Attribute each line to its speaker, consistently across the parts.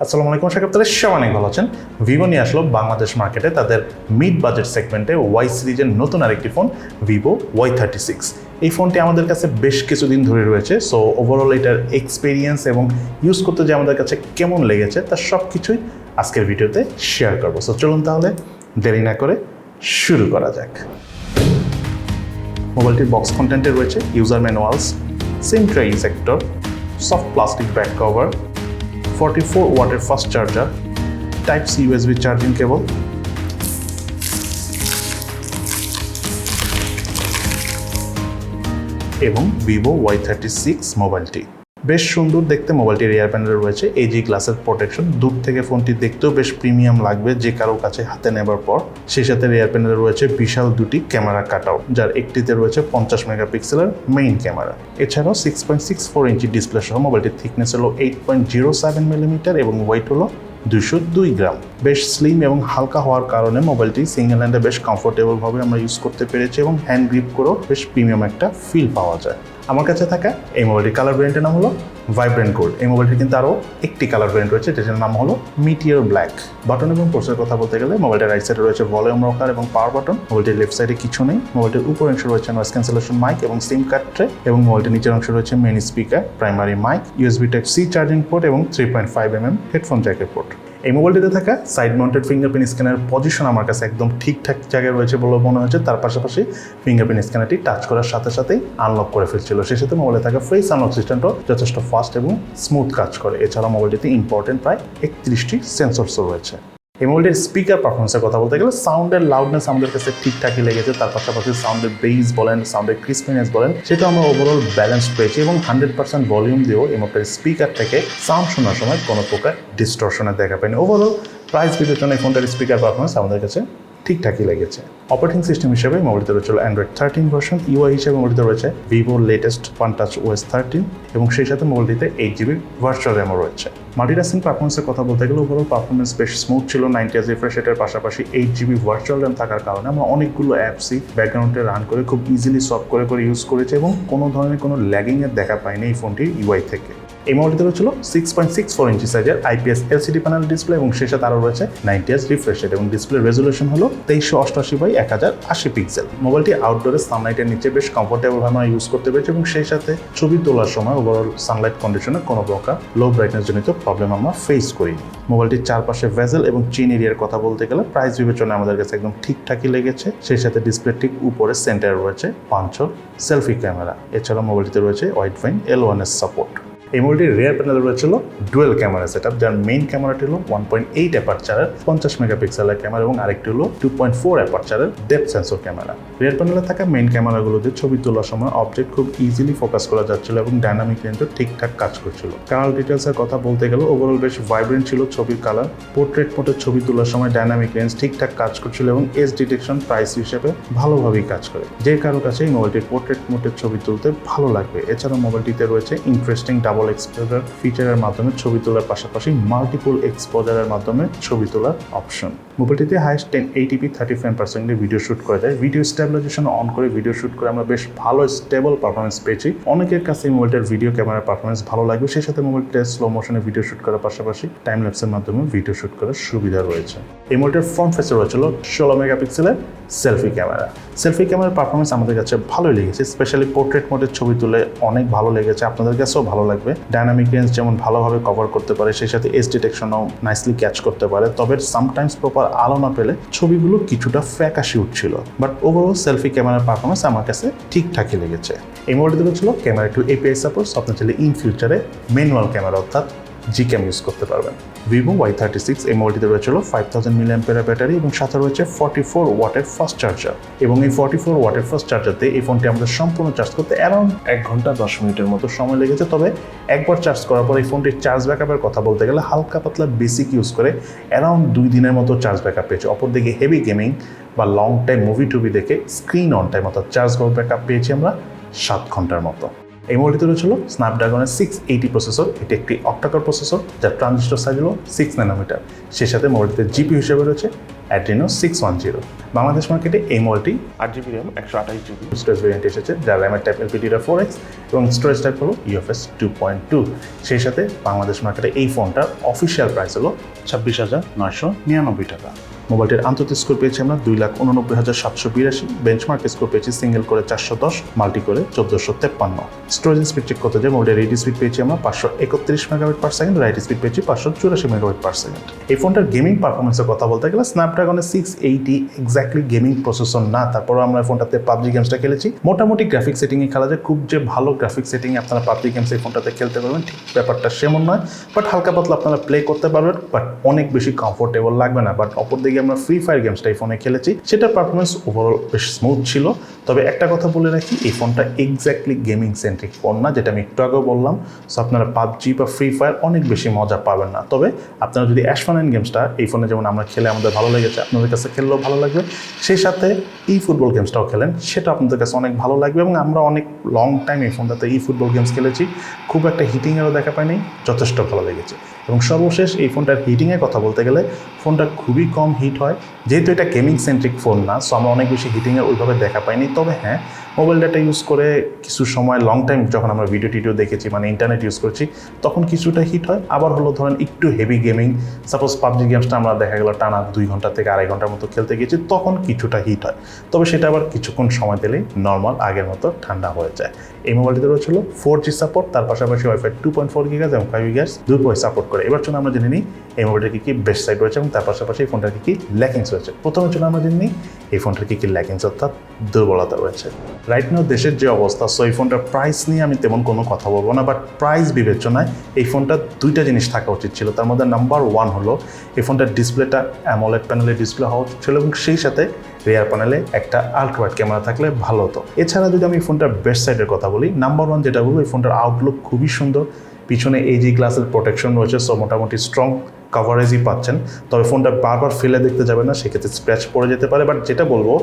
Speaker 1: আসসালামু আলাইকুম, আশা করি আপনারা সবাই অনেক ভালো আছেন। ভিভো নিয়ে আসলো বাংলাদেশ মার্কেটে তাদের মিড বাজেট সেগমেন্টে ওয়াই সিরিজের নতুন আরেকটি ফোন ভিভো Y36। এই ফোনটি আমাদের কাছে বেশ কিছুদিন ধরে রয়েছে। সো ওভারঅল এটার এক্সপিরিয়েন্স এবং ইউজ করতে যে আমাদের কাছে কেমন লেগেছে তার সব কিছুই আজকের ভিডিওতে শেয়ার করবো। সো চলুন তাহলে দেরি না করে শুরু করা যাক। মোবাইলটির বক্স কন্টেন্টে রয়েছে user manuals, SIM tray ejector, soft plastic back cover, 44 ওয়াটের fast charger, type C USB charging cable এবং ভিভো Y36 মোবাইলটি। বেশ সুন্দর দেখতে মোবাইলটির রিয়ার প্যানেলে রয়েছে এজি গ্লাসের প্রোটেকশন। দূর থেকে ফোনটি দেখতেও বেশ প্রিমিয়াম লাগবে যে কারো কাছে হাতে নেবার পর। সেই সাথে রিয়ার প্যানেলে রয়েছে বিশাল দুটি ক্যামেরা কাটআউট, যার একটিতে রয়েছে 50 মেগাপিক্সেলের মেইন ক্যামেরা। এছাড়াও 6.64 ইঞ্চি ডিসপ্লে সহ মোবাইলটির থিকনেস হলো 8.07 মিলিমিটার এবং ওয়েট হলো 202 গ্রাম। বেশ স্লিম এবং হালকা হওয়ার কারণে মোবাইলটি সিঙ্গেল হ্যান্ডে বেশ কমফোর্টেবলভাবে আমরা ইউজ করতে পেরেছি এবং হ্যান্ড গ্রিপ করেও বেশ প্রিমিয়াম একটা ফিল পাওয়া যায়। আমার কাছে থাকা এই মোবাইলটির কালার ভ্যারিয়েন্টের নাম হলো ভাইব্রেন্ট গোল্ড। এই মোবাইলটির কিন্তু আরও একটি কালার ভ্যারিয়েন্ট রয়েছে যেটার নাম হলো মিটিওর ব্ল্যাক। বাটন এবং পোর্টসের কথা বলতে গেলে মোবাইলটির রাইট সাইডে রয়েছে ভলিউম রকার এবং পাওয়ার বাটন। মোবাইলটির লেফট সাইডে কিছু নেই। মোবাইলটির উপর অংশে রয়েছে নয়েজ ক্যান্সেলেশন মাইক এবং সিম কার্ড ট্রে এবং মোবাইলটির নিচের অংশে রয়েছে main speaker, primary mic, USB type C charging port এবং 3.5mm হেডফোন জ্যাকের পোর্ট। এই মোবাইলটিতে থাকা সাইড মাউন্টেড ফিঙ্গারপ্রিন্ট স্ক্যানের পজিশন আমার কাছে একদম ঠিকঠাক জায়গায় রয়েছে বলে মনে হচ্ছে। তার পাশাপাশি ফিঙ্গারপ্রিন্ট স্ক্যানারটি টাচ করার সাথে সাথেই আনলক করে ফেলছিল। সেই সাথে মোবাইলে থাকা ফেস আনলক সিস্টেমটাও যথেষ্ট ফাস্ট এবং স্মুথ কাজ করে। এছাড়া মোবাইলটিতে ইম্পর্টেন্ট প্রায় 31টি সেন্সরসও রয়েছে। এই মোবাইলটির স্পিকার পারফরমেন্সের কথা বলতে গেলে সাউন্ডের লাউডনেস আমাদের কাছে ঠিকঠাকই লেগেছে। তার পাশাপাশি সাউন্ডের বেস বলেন, সাউন্ডের ক্রিসপিনেস বলেন, সেটা আমরা ওভারঅল ব্যালেন্স পেয়েছি এবং 100% ভলিউম দিয়েও এই মোবাইলের স্পিকার থেকে সাউন্ড শোনার সময় কোনো প্রকার ডিস্টরশনের দেখা পাইনি। ওভারঅল প্রাইস বিবেচনায় এই ফোনটার স্পিকার পারফরমেন্স আমাদের কাছে ঠিকঠাকই লেগেছে। অপারেটিং সিস্টেম হিসেবে মোবাইলটিতে রয়েছে অ্যান্ড্রয়েড 13 ভার্সন। ইউআই হিসেবে মোবাইলটিতে রয়েছে Vivo latest one touch OS 13 এবং সেই সাথে মোবাইলটিতে 8GB ভার্চুয়াল র্যামও রয়েছে। মাল্টিটাস্কিং পারফরমেন্সের কথা বলতে গেলে ওভারঅল পারফরমেন্স বেশ স্মুথ ছিল। 90Hz রিফ্রেশ রেটের পাশাপাশি 8GB ভার্চুয়াল র্যাম থাকার কারণে আমরা অনেকগুলো অ্যাপসই ব্যাকগ্রাউন্ডে রান করে খুব ইজিলি সলভ করে ইউজ করেছি এবং কোনো ধরনের কোনো ল্যাগিংয়ের দেখা পাইনি এই ফোনটির ইউআই থেকে। এই মোবাইলটিতে রয়েছিল 6.64 ইঞ্চি সাইজের IPS LCD প্যানেল ডিসপ্লে এবং সেই সাথে আরও রয়েছে 90Hz রিফ্রেশ রেট এবং ডিসপ্লে রেজলিউশন হলো 2388x1080 পিক্সেল। মোবাইলটি আউটডোরে সানলাইটের নিচে বেশ কমফোর্টেবলভাবে আমরা ইউজ করতে পেরেছি এবং সেই সাথে ছবি তোলার সময় ওভারঅল সানলাইট কন্ডিশনে কোনো প্রকার লো ব্রাইটনেস জনিত প্রবলেম আমরা ফেস করিনি। মোবাইলটির চারপাশে ভেজেল এবং চেইন এরিয়ার কথা বলতে গেলে প্রাইস বিবেচনায় আমাদের কাছে একদম ঠিকঠাকই লেগেছে। সেই সাথে ডিসপ্লে ঠিক উপরে সেন্টারে রয়েছে পাঁচজন সেলফি ক্যামেরা। এছাড়া মোবাইলটিতে রয়েছে ওয়াইড ফাইন L1S সাপোর্ট। এই মোবাইলটির রিয়ার প্যানেলে রয়েছিল ডুয়েল ক্যামেরা সেটআপ, যার মেইন ক্যামেরাটি হলো 1.8 অ্যাপারচারের 50 মেগাপিক্সেলের ক্যামেরা এবং আরেকটি হলো 2.4 অ্যাপারচারের ডেপথ সেন্সর ক্যামেরা। রিয়ার প্যানেলে থাকা মেইন ক্যামেরাগুলো দিয়ে ছবি তোলার সময় অবজেক্ট খুব ইজিলি ফোকাস করা যাচ্ছিল এবং ডাইনামিক রেঞ্জও ঠিকঠাক কাজ করছিল। কালার ডিটেলসের কথা বলতে গেলে ওভারঅল বেশ ভাইব্রেন্ট ছিল ছবির কালার। পোর্ট্রেট মোডে ছবি তোলার সময় ডাইনামিক রেঞ্জ ঠিকঠাক কাজ করছিল এবং এজ ডিটেকশন প্রাইস হিসেবে ভালোভাবেই কাজ করে। যে কারো কাছে এই মোবাইলটির পোর্ট্রেট মোডের ছবি তুলতে ভালো লাগবে। এছাড়া মোবাইলটিতে রয়েছে ইন্টারেস্টিং ডাবল এক্সপোজার ফিচারের মাধ্যমে ছবি তোলার পাশাপাশি মাল্টিপল এক্সপোজারের মাধ্যমে ছবি তোলার অপশন। মোবাইলটিতে হাইস্ট 1080p 30 ফ্রেম পার সেকেন্ডে ভিডিও শুট করা যায়। ভিডিও স্টেবিলাইজেশন অন করে ভিডিও শুট করে আমরা বেশ ভালো স্টেবল পারফরমেন্স পেয়েছি। অনেকের কাছে এই মোবাইলটার ভিডিও ক্যামেরার পারফরমেন্স ভালো লাগবে। সেই সাথে মোবাইলটা স্লো মোশনে ভিডিও শুট করার পাশাপাশি টাইম ল্যাপসের মাধ্যমে ভিডিও শুট করার সুবিধা রয়েছে। এই মোবাইলটার ফ্রন্ট ফেসে রয়েছিল 16 মেগাপিক্সেলের সেলফি ক্যামেরা। সেলফি ক্যামেরার পারফরমেন্স আমাদের কাছে ভালোই লেগেছে, স্পেশালি পোর্ট্রেট মোডের ছবি তুলে অনেক ভালো লেগেছে। আপনাদের কাছেও ভালো লাগবে। ডাইনামিক রেঞ্জ যেমন ভালোভাবে কভার করতে পারে, সেই সাথে এজ ডিটেকশনও নাইসলি ক্যাচ করতে পারে। তবে সামটাইমস প্রপার আলো না পেলে ছবিগুলো কিছুটা ফ্যাকাশি উঠছিল। বাট ওভারঅল সেলফি ক্যামেরার পারফরমেন্স আমার কাছে ঠিকঠাকই লেগেছে। এই মোবাইলটিতে রয়েছিল ক্যামেরা টু API সাপোর্ট। আপনি চাইলে ইন ফিউচারে ম্যানুয়াল ক্যামেরা অর্থাৎ জিক্যাম ইউজ করতে পারবেন। ভিভো Y36 এই মোবাইলটিতে রয়েছিল 5000 mAh ব্যাটারি এবং সাথে রয়েছে 44 ওয়াটের ফাস্ট চার্জার এবং এই 44 ওয়াটের ফাস্ট চার্জারতে এই ফোনটি আমাদের সম্পূর্ণ চার্জ করতে অ্যারাউন্ড 1 ঘন্টা 10 মিনিটের মতো সময় লেগেছে। তবে একবার চার্জ করার পর এই ফোনটির চার্জ ব্যাকআপের কথা বলতে গেলে হালকা পাতলা বেসিক ইউজ করে অ্যারাউন্ড 2 দিনের মতো চার্জ ব্যাকআপ পেয়েছে। অপরদিকে হেভি গেমিং বা লং টাইম মুভি টুভি দেখে স্ক্রিন অন টাইম অর্থাৎ চার্জ ব্যাকআপ পেয়েছি আমরা 7 ঘন্টার মতো। এই মোবাইলটিতে রয়েছিল স্ন্যাপড্রাগনের 680 প্রসেসর। এটি একটি অক্টাকোর প্রসেসর যার ট্রানজিস্টর সাইজ হলো 6 ন্যানোমিটার। সেই সাথে মোবাইলটিতে জিপি হিসেবে রয়েছে Adreno 610। বাংলাদেশ মার্কেটে এই মোবাইলটি 8GB RAM 128GB storage variant এসেছে, যার র্যামের টাইপ LPDDR 4X এবং স্টোরেজ টাইপ হলো UFS 2.2। সেই সাথে বাংলাদেশ মার্কেটে এই ফোনটার অফিসিয়াল প্রাইস হলো 26,999 টাকা। মোবাইলটির আন্তর্জাতিক স্কোর পেয়েছি আমরা 2,89,782, বেঞ্চমার্ক স্কোর পেয়েছি সিঙ্গেল করে 410, মাল্টি করে 1453। স্টোরেজ স্পিড চেক করতে যে মোবাইলের রিড স্পিড পেয়েছি আমরা 531 MB/s, রাইট স্পিড পেয়েছি 584 MB/s। এই ফোনটার গেমিং পারফরমেন্সের কথা বলতে গেলে স্ন্যাপড্রাগনের 680 এক্স্যাক্টলি গেমিং প্রসেসর না, তারপরও আমরা ফোনটাতে PUBG গেমসটা খেলেছি। মোটামুটি গ্রাফিক সেটিংয়ে খেলা যায়, খুব যে ভালো গ্রাফিক সেটিংয়ে আপনারা PUBG গেমস এই ফোনটাতে খেলতে পারবেন ঠিক ব্যাপারটা সেমন নয়, বাট হালকা পাতলা আপনারা প্লে করতে পারবেন, বাট অনেক বেশি কমফোর্টেবল লাগবে না। বাট অপরদিকে আমরা ফ্রি ফায়ার গেমসটা এই ফোনে খেলেছি, সেটার পারফরমেন্স ওভারঅল বেশ স্মুথ ছিল। তবে একটা কথা বলে রাখি, এই ফোনটা এক্স্যাক্টলি গেমিং সেন্ট্রিক ফোন না, যেটা আমি একটু আগেও বললাম। সো আপনারা PUBG বা ফ্রি ফায়ার অনেক বেশি মজা পাবেন না। তবে আপনারা যদি অ্যাশফানাইন গেমসটা এই ফোনে যেমন আমরা খেলে আমাদের ভালো লেগেছে, আপনাদের কাছে খেললেও ভালো লাগবে, সেই সাথে ফুটবল গেমসটাও খেলেন, সেটা আপনাদের কাছে অনেক ভালো লাগবে। এবং আমরা অনেক লং টাইম এই ফোনটাতে ফুটবল গেমস খেলেছি, খুব একটা হিটিংয়েরও দেখা পাইনি, যথেষ্ট ভালো লেগেছে। এবং সর্বশেষ এই ফোনটার হিটিংয়ের কথা বলতে গেলে ফোনটা খুবই কম হিট হয়, যেহেতু এটা গেমিং সেন্ট্রিক ফোন না, সো আমরা অনেক বেশি হিটিংয়ের ওইভাবে দেখা পাইনি। তবে হ্যাঁ, মোবাইল ডাটা ইউজ করে কিছু সময় লং টাইম যখন আমরা ভিডিও দেখেছি, মানে ইন্টারনেট ইউজ করছি, তখন কিছুটা হিট হয়। আবার হলো ধরেন একটু হেভি গেমিং, সাপোজ PUBG গেমসটা আমরা দেখা গেল টানা 2 ঘন্টা থেকে 2.5 ঘন্টার মতো খেলতে গিয়েছি, তখন কিছুটা হিট হয়। তবে সেটা আবার কিছুক্ষণ সময় দিলেই নর্মাল আগের মতো ঠান্ডা হয়ে যায়। এই মোবাইলটিতে রয়েছিল 4G সাপোর্ট, তার পাশাপাশি Wi-Fi 2.4 GHz এবং 5 GHz দুটোই সাপোর্ট করে। এবার চলুন আমরা জেনে নিই এই মোবাইলটার কি বেস্ট সাইড রয়েছে এবং তার পাশাপাশি এই ফোনটার কি ল্যাকিংস রয়েছে। প্রথমে চলুন আমরা জেনে নিই এই ফোনটার কি ল্যাকিংস অর্থাৎ দুর্বলতা রয়েছে। রাইট নাও দেশের যে অবস্থা, সো এই ফোনটার প্রাইস নিয়ে আমি তেমন কোনো কথা বলবো না, বাট প্রাইস বিবেচনায় এই ফোনটা দুইটা জিনিস থাকা উচিত ছিল। তার মধ্যে নাম্বার 1 হলো এই ফোনটার ডিসপ্লেটা অ্যামোলেড প্যানেলের ডিসপ্লে হওয়া উচিত ছিল এবং সেই সাথে রিয়ার প্যানেলে একটা আল্ট্রা ওয়াইড ক্যামেরা থাকলে ভালো হতো। এছাড়া যদি আমি ফোনটার বেস্ট সাইডের কথা বলি, নাম্বার 1 যেটা বলবো, এই ফোনটার আউটলুক খুবই সুন্দর, পিছনে AG গ্লাসের প্রোটেকশন রয়েছে, সো মোটামুটি স্ট্রং কভারেজই পাচ্ছেন। তবে ফোনটা বারবার ফেলে দেখতে যাবে না, সেক্ষেত্রে স্ক্র্যাচ পড়ে যেতে পারে। বাট যেটা বলবো,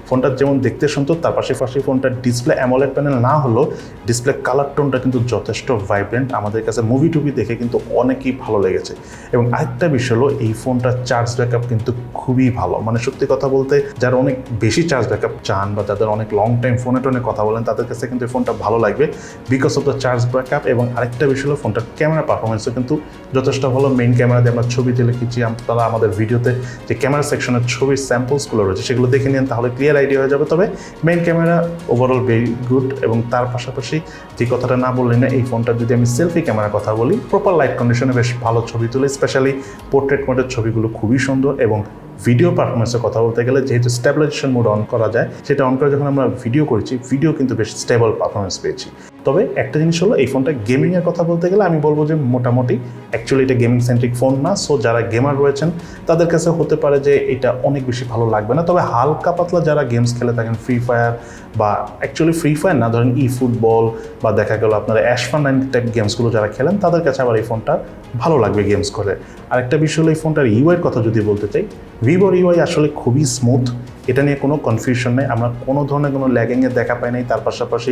Speaker 1: ফোনটা যেমন দেখতে সুন্দর, তার পাশাপাশি ফোনটার ডিসপ্লে অ্যামোলেড প্যানেল না হলেও ডিসপ্লে কালার টোনটা কিন্তু যথেষ্ট ভাইব্রেন্ট, আমাদের কাছে মুভি টুভি দেখে কিন্তু অনেকই ভালো লেগেছে। এবং আরেকটা বিষয় হলো এই ফোনটার চার্জ ব্যাকআপ কিন্তু খুবই ভালো, মানে সত্যি কথা বলতে যারা অনেক বেশি চার্জ ব্যাকআপ চান বা যাদের অনেক লং টাইম ফোনে টোনে কথা বলেন, তাদের কাছে কিন্তু এই ফোনটা ভালো লাগবে because of the charge backup. এবং আরেকটা বিষয় হলো ফোনটার ক্যামেরা পারফরমেন্সও কিন্তু যথেষ্ট ভালো। মেইন ক্যামেরা দিয়ে আমরা ছবি তুলে খিচি, আপনারা আমাদের ভিডিওতে যে ক্যামেরা সেকশনের ছবির স্যাম্পলসগুলো রয়েছে সেগুলো দেখে নিন, তাহলে ক্লিয়ার আইডিয়া হয়ে যাবে। তবে main camera overall very good. এবং তার পাশাপাশি যে কথাটা না বললেন না, এই ফোনটা যদি আমি সেলফি ক্যামেরার কথা বলি, প্রপার লাইট কন্ডিশনে বেশ ভালো ছবি তুলে, স্পেশালি পোর্ট্রেট মোডের ছবিগুলো খুবই সুন্দর। এবং ভিডিও পারফরমেন্সের কথা বলতে গেলে যেহেতু স্টেবিলাইজেশন মোড অন করা যায়, সেটা অন করে যখন আমরা ভিডিও করেছি, ভিডিও কিন্তু বেশ স্টেবল পারফরমেন্স পেয়েছি। তবে একটা জিনিস হলো এই ফোনটা গেমিংয়ের কথা বলতে গেলে আমি বলবো যে মোটামুটি অ্যাকচুয়ালি এটা গেমিং সেন্ট্রিক ফোন না। সো যারা গেমার রয়েছেন তাদের কাছে হতে পারে যে এটা অনেক বেশি ভালো লাগবে না। তবে হালকা পাতলা যারা গেমস খেলে থাকেন, ফ্রি ফায়ার বা অ্যাকচুয়ালি ফ্রি ফায়ার না, ধরেন ফুটবল বা দেখা গেল আপনারা অ্যাশফানাইন টাইপ গেমসগুলো যারা খেলেন, তাদের কাছে আবার এই ফোনটা ভালো লাগবে গেমস করে। আরেকটা বিষয় হলো এই ফোনটার ইউআইয়ের কথা যদি বলতে চাই, ভিভোর ইউআই আসলে খুবই স্মুথ, এটা নিয়ে কোনো কনফিউশন নেই। আমরা কোনো ধরনের কোনো ল্যাগিংয়ের দেখা পাই নাই। তার পাশাপাশি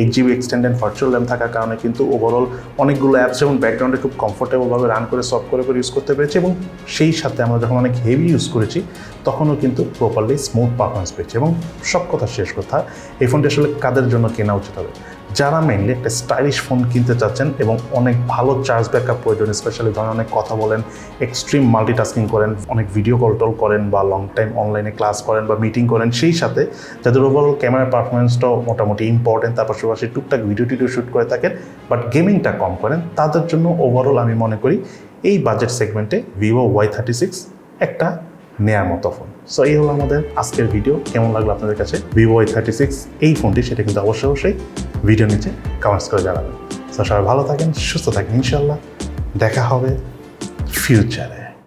Speaker 1: 8GB এক্সটেন্ডেড ভার্চুয়াল র্যাম থাকার কারণে কিন্তু ওভারঅল অনেকগুলো অ্যাপস যেমন ব্যাকগ্রাউন্ডে খুব কমফোর্টেবলভাবে রান করে সফট করে ইউজ করতে পেরেছি। এবং সেই সাথে আমরা যখন অনেক হেভি ইউজ করেছি তখনও কিন্তু প্রপারলি স্মুথ পারফরমেন্স পেয়েছি। এবং সব কথা শেষ কথা, এই ফোনটি আসলে কাদের জন্য কেনা উচিত হবে? যারা মেইনলি একটা স্টাইলিশ ফোন কিনতে চাচ্ছেন এবং অনেক ভালো চার্জ ব্যাকআপ প্রয়োজন, স্পেশালি ধরেন অনেক কথা বলেন, এক্সট্রিম মাল্টিটাস্কিং করেন, অনেক ভিডিও কল টল করেন বা লং টাইম অনলাইনে ক্লাস করেন বা মিটিং করেন, সেই সাথে যাদের ওভারঅল ক্যামেরা পারফরমেন্সটাও মোটামুটি ইম্পর্টেন্ট, তার পাশাপাশি টুকটাক ভিডিও শ্যুট করে থাকেন বাট গেমিংটা কম করেন, তাদের জন্য ওভারঅল আমি মনে করি এই বাজেট সেগমেন্টে Vivo Y36 একটা নেয়ার মতো ফোন। সো এই হলো আমাদের আজকের ভিডিও। কেমন লাগলো আপনাদের কাছে Vivo Y36 এই ফোনটি, সেটা কিন্তু অবশ্যই ভিডিও নিচে কমেন্টস করে জানাবেন। সো সবাই ভালো থাকেন, সুস্থ থাকেন, ইনশাল্লাহ দেখা হবে ফিউচারে।